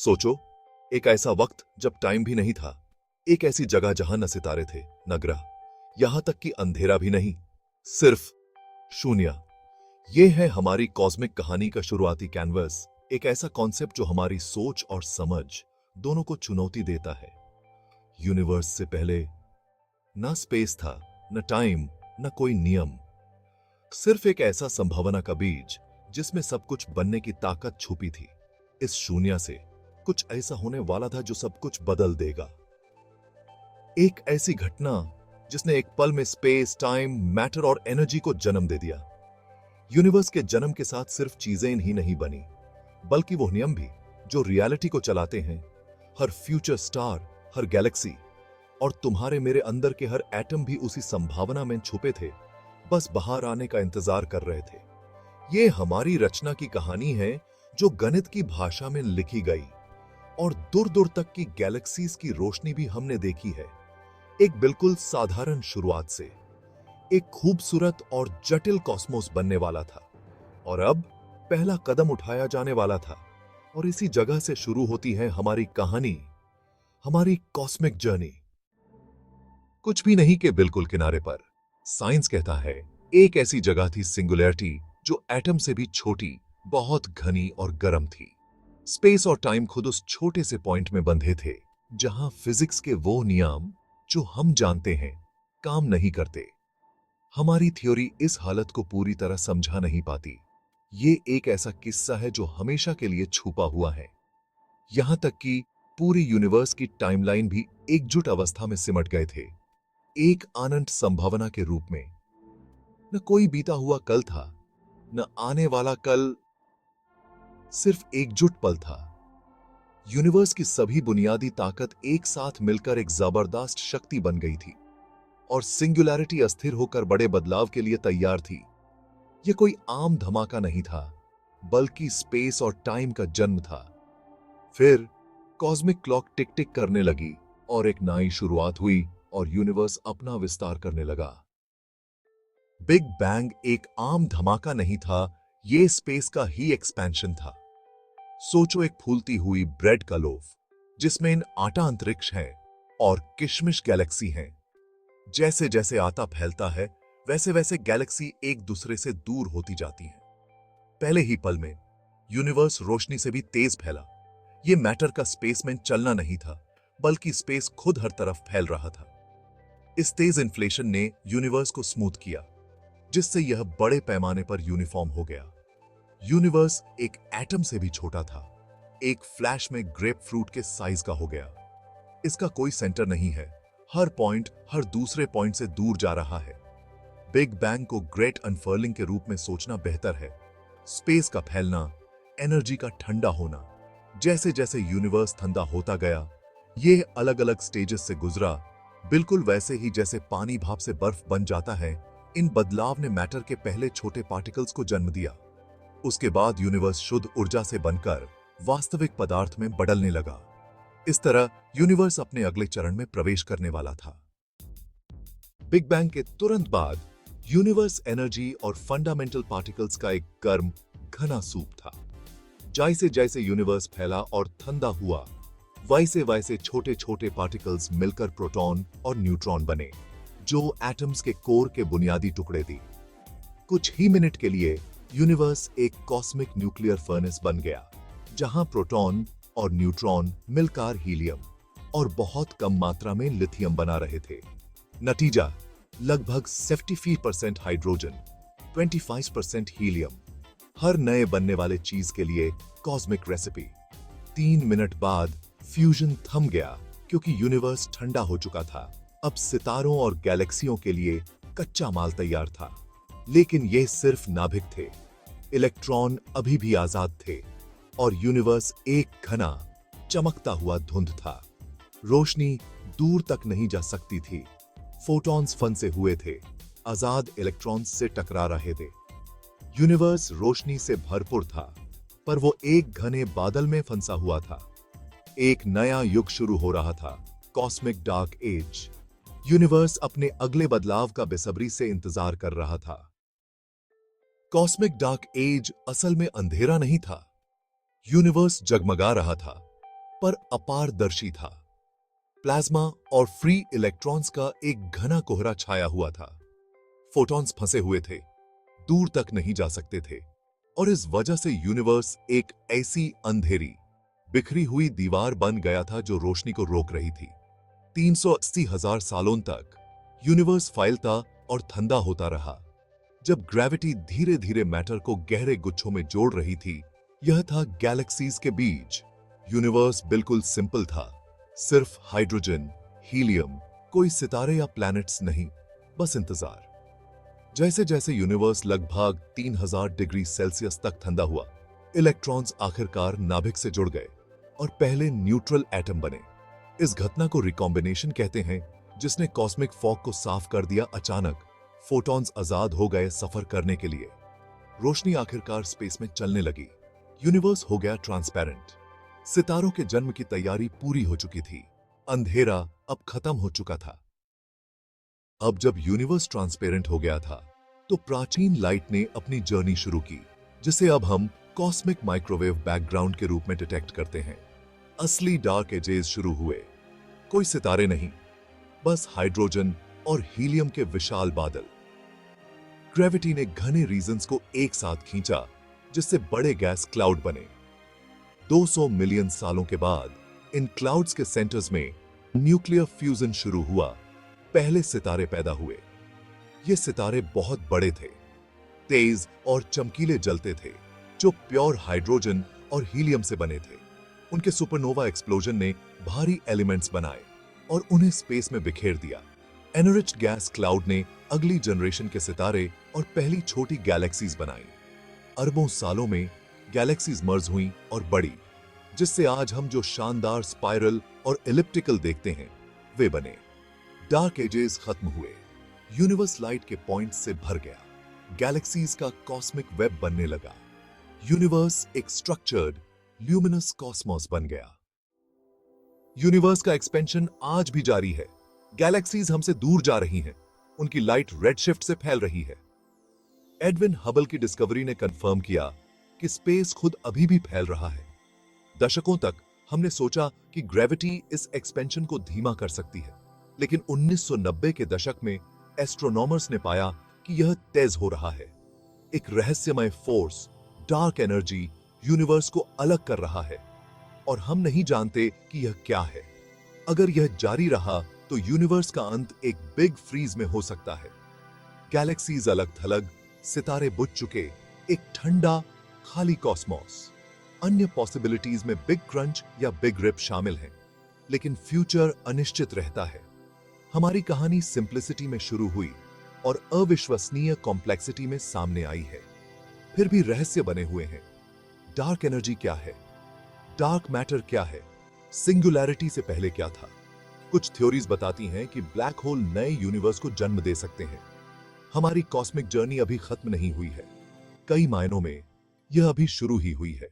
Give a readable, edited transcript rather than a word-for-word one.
सोचो, एक ऐसा वक्त जब टाइम भी नहीं था, एक ऐसी जगह जहां न सितारे थे न ग्रह, यहां तक कि अंधेरा भी नहीं, सिर्फ शून्य। ये है हमारी कॉस्मिक कहानी का शुरुआती कैनवस, एक ऐसा कॉन्सेप्ट जो हमारी सोच और समझ दोनों को चुनौती देता है। यूनिवर्स से पहले न स्पेस था, न टाइम, न कोई नियम, सिर्फ एक ऐसा संभावना का बीज जिसमें सब कुछ बनने की ताकत छुपी थी। इस शून्य से कुछ ऐसा होने वाला था जो सब कुछ बदल देगा। एक ऐसी घटना जिसने एक पल में स्पेस, टाइम, मैटर और एनर्जी को जन्म दे दिया। यूनिवर्स के जन्म के साथ सिर्फ चीजें ही नहीं बनी, बल्कि वो नियम भी जो रियलिटी को चलाते हैं। हर फ्यूचर स्टार, हर गैलेक्सी और तुम्हारे मेरे अंदर के हर एटम भी उसी संभावना में छुपे थे, बस बाहर आने का इंतजार कर रहे थे। ये हमारी रचना की कहानी है जो गणित की भाषा में लिखी गई, और दूर दूर तक की गैलेक्सीज की रोशनी भी हमने देखी है। एक बिल्कुल साधारण शुरुआत से एक खूबसूरत और जटिल कॉस्मोस बनने वाला था, और अब पहला कदम उठाया जाने वाला था। और इसी जगह से शुरू होती है हमारी कहानी, हमारी कॉस्मिक जर्नी। कुछ भी नहीं के बिल्कुल किनारे पर साइंस कहता है एक ऐसी जगह थी, सिंगुलैरिटी, जो एटम से भी छोटी, बहुत घनी और गर्म थी। स्पेस और टाइम खुद उस छोटे से पॉइंट में बंधे थे, जहां फिजिक्स के वो नियम जो हम जानते हैं काम नहीं करते। हमारी थ्योरी इस हालत को पूरी तरह समझा नहीं पाती। ये एक ऐसा किस्सा है जो हमेशा के लिए छुपा हुआ है, यहां तक कि पूरी यूनिवर्स की टाइमलाइन भी एकजुट अवस्था में सिमट गए थे, एक अनंत संभावना के रूप में। न कोई बीता हुआ कल था, न आने वाला कल, सिर्फ एकजुट पल था। यूनिवर्स की सभी बुनियादी ताकत एक साथ मिलकर एक जबरदस्त शक्ति बन गई थी, और सिंगुलैरिटी अस्थिर होकर बड़े बदलाव के लिए तैयार थी। यह कोई आम धमाका नहीं था, बल्कि स्पेस और टाइम का जन्म था। फिर कॉस्मिक क्लॉक टिक टिक करने लगी और एक नई शुरुआत हुई, और यूनिवर्स अपना विस्तार करने लगा। बिग बैंग एक आम धमाका नहीं था, यह स्पेस का ही एक्सपेंशन था। सोचो, एक फूलती हुई ब्रेड का लोफ जिसमें आटा अंतरिक्ष है और किशमिश गैलेक्सी है। जैसे जैसे आटा फैलता है, वैसे वैसे गैलेक्सी एक दूसरे से दूर होती जाती हैं। पहले ही पल में यूनिवर्स रोशनी से भी तेज फैला। यह मैटर का स्पेस में चलना नहीं था, बल्कि स्पेस खुद हर तरफ फैल रहा था। इस तेज इन्फ्लेशन ने यूनिवर्स को स्मूथ किया, जिससे यह बड़े पैमाने पर यूनिफॉर्म हो गया। यूनिवर्स एक एटम से भी छोटा था, एक फ्लैश में ग्रेप फ्रूट के साइज का हो गया। इसका कोई सेंटर नहीं है, हर पॉइंट हर दूसरे पॉइंट से दूर जा रहा है। बिग बैंग को ग्रेट अनफर्लिंग के रूप में सोचना बेहतर है। स्पेस का फैलना, एनर्जी का ठंडा होना। जैसे जैसे यूनिवर्स ठंडा होता गया, ये अलग अलग स्टेजेस से गुजरा, बिल्कुल वैसे ही जैसे पानी भाप से बर्फ बन जाता है। इन बदलाव ने मैटर के पहले छोटे पार्टिकल्स को जन्म दिया। उसके बाद यूनिवर्स शुद्ध ऊर्जा से बनकर वास्तविक पदार्थ में बदलने लगा। इस तरह यूनिवर्स अपने अगले चरण में प्रवेश करने वाला था। बिग बैंग के तुरंत बाद यूनिवर्स एनर्जी और फंडामेंटल पार्टिकल्स का एक गर्म, घना सूप था। जैसे जैसे यूनिवर्स फैला और ठंडा हुआ, वैसे वैसे छोटे छोटे पार्टिकल्स मिलकर प्रोटॉन और न्यूट्रॉन बने, जो एटम्स के कोर के बुनियादी टुकड़े दी। कुछ ही मिनट के लिए यूनिवर्स एक कॉस्मिक न्यूक्लियर फर्नेस बन गया, जहां प्रोटॉन और न्यूट्रॉन मिलकर हीलियम और बहुत कम मात्रा में लिथियम बना रहे थे। नतीजा, लगभग 75% हाइड्रोजन, 25% हीलियम। हर नए बनने वाले चीज के लिए कॉस्मिक रेसिपी। 3 मिनट बाद फ्यूजन थम गया, क्योंकि यूनिवर्स ठंडा हो चुका था। अब सितारों और गैलेक्सियों के लिए कच्चा माल तैयार था। लेकिन ये सिर्फ नाभिक थे। इलेक्ट्रॉन अभी भी आजाद थे, और यूनिवर्स एक घना, चमकता हुआ धुंध था। रोशनी दूर तक नहीं जा सकती थी। फोटॉन्स फंसे हुए थे, आजाद इलेक्ट्रॉन्स से टकरा रहे थे। यूनिवर्स रोशनी से भरपूर था, पर वो एक घने बादल में फंसा हुआ था। एक नया युग शुरू हो रहा था, कॉस्मिक डार्क एज। यूनिवर्स अपने अगले बदलाव का बेसब्री से इंतजार कर रहा था। कॉस्मिक डार्क एज असल में अंधेरा नहीं था। यूनिवर्स जगमगा रहा था, पर अपारदर्शी था। प्लाज्मा और फ्री इलेक्ट्रॉन्स का एक घना कोहरा छाया हुआ था। फोटॉन्स फंसे हुए थे, दूर तक नहीं जा सकते थे, और इस वजह से यूनिवर्स एक ऐसी अंधेरी, बिखरी हुई दीवार बन गया था जो रोशनी को रोक रही थी। 380,000 सालों तक यूनिवर्स फैलता और ठंडा होता रहा। जब ग्रेविटी धीरे धीरे मैटर को गहरे गुच्छों में जोड़ रही थी, यह था गैलेक्सीज के बीच। यूनिवर्स बिल्कुल सिंपल था, सिर्फ हाइड्रोजन, हीलियम, कोई सितारे या प्लैनेट्स नहीं, बस इंतजार। जैसे जैसे यूनिवर्स लगभग 3000 डिग्री सेल्सियस तक ठंडा हुआ, इलेक्ट्रॉन्स आखिरकार नाभिक से जुड़ गए और पहले न्यूट्रल एटम बने। इस घटना को रिकॉम्बिनेशन कहते हैं, जिसने कॉस्मिक फॉग को साफ कर दिया। अचानक फोटॉन्स आजाद हो गए सफर करने के लिए। रोशनी आखिरकार स्पेस में चलने लगी। यूनिवर्स हो गया ट्रांसपेरेंट। सितारों के जन्म की तैयारी पूरी हो चुकी थी। अंधेरा अब खत्म हो चुका था। अब जब यूनिवर्स ट्रांसपेरेंट हो गया था, तो प्राचीन लाइट ने अपनी जर्नी शुरू की, जिसे अब हम कॉस्मिक माइक्रोवेव बैकग्राउंड के रूप में डिटेक्ट करते हैं। असली डार्क एजेस शुरू हुए। कोई सितारे नहीं, बस हाइड्रोजन और हीलियम के विशाल बादल। ग्रेविटी ने घने रीजन्स को एक साथ खींचा, जिससे बड़े गैस क्लाउड बने। 200 मिलियन सालों के बाद इन क्लाउड्स के सेंटर्स में न्यूक्लियर फ्यूजन शुरू हुआ। पहले सितारे पैदा हुए। ये सितारे बहुत बड़े थे, तेज और चमकीले जलते थे, जो प्योर हाइड्रोजन और हीलियम से बने थे। उनके सुपरनोवा एक्सप्लोजन ने भारी एलिमेंट्स बनाए और उन्हें स्पेस में बिखेर दिया। एनरिच्ड गैस क्लाउड ने अगली जनरेशन के सितारे और पहली छोटी गैलेक्सीज बनाई। अरबों सालों में गैलेक्सीज मर्ज हुई और बढ़ी, जिससे आज हम जो शानदार स्पाइरल और एलिप्टिकल देखते हैं, वे बने। डार्क एजेस खत्म हुए। यूनिवर्स लाइट के पॉइंट्स से भर गया। गैलेक्सीज का कॉस्मिक वेब बनने लगा। यूनिवर्स एक स्ट्रक्चर्ड, ल्यूमिनस कॉस्मोस बन गया। यूनिवर्स का एक्सपेंशन आज भी जारी है। गैलेक्सीज हमसे दूर जा रही हैं। उनकी लाइट रेडशिफ्ट से फैल रही है। एडविन हबल की डिस्कवरी ने कंफर्म किया कि स्पेस खुद अभी भी फैल रहा है। दशकों तक हमने सोचा कि ग्रेविटी इस एक्सपेंशन को धीमा कर सकती है, लेकिन 1990 के दशक में एस्ट्रोनॉमर्स ने पाया कि यह तेज हो रहा है। एक रहस्यमय फोर्स, डार्क एनर्जी, यूनिवर्स को अलग कर रहा है, और हम नहीं जानते कि यह क्या है। अगर यह जारी रहा तो यूनिवर्स का अंत एक बिग फ्रीज में हो सकता है। गैलेक्सीज अलग थलग, सितारे बुझ चुके, एक ठंडा, खाली कॉस्मोस। अन्य पॉसिबिलिटीज में बिग क्रंच या बिग रिप शामिल हैं, लेकिन फ्यूचर अनिश्चित रहता है। हमारी कहानी सिंप्लिसिटी में शुरू हुई और अविश्वसनीय कॉम्प्लेक्सिटी में सामने आई है। फिर भी रहस्य बने हुए हैं। डार्क एनर्जी क्या है? डार्क मैटर क्या है? सिंगुलैरिटी से पहले क्या था? कुछ थ्योरीज बताती हैं कि ब्लैक होल नए यूनिवर्स को जन्म दे सकते हैं। हमारी कॉस्मिक जर्नी अभी खत्म नहीं हुई है। कई मायनों में यह अभी शुरू ही हुई है।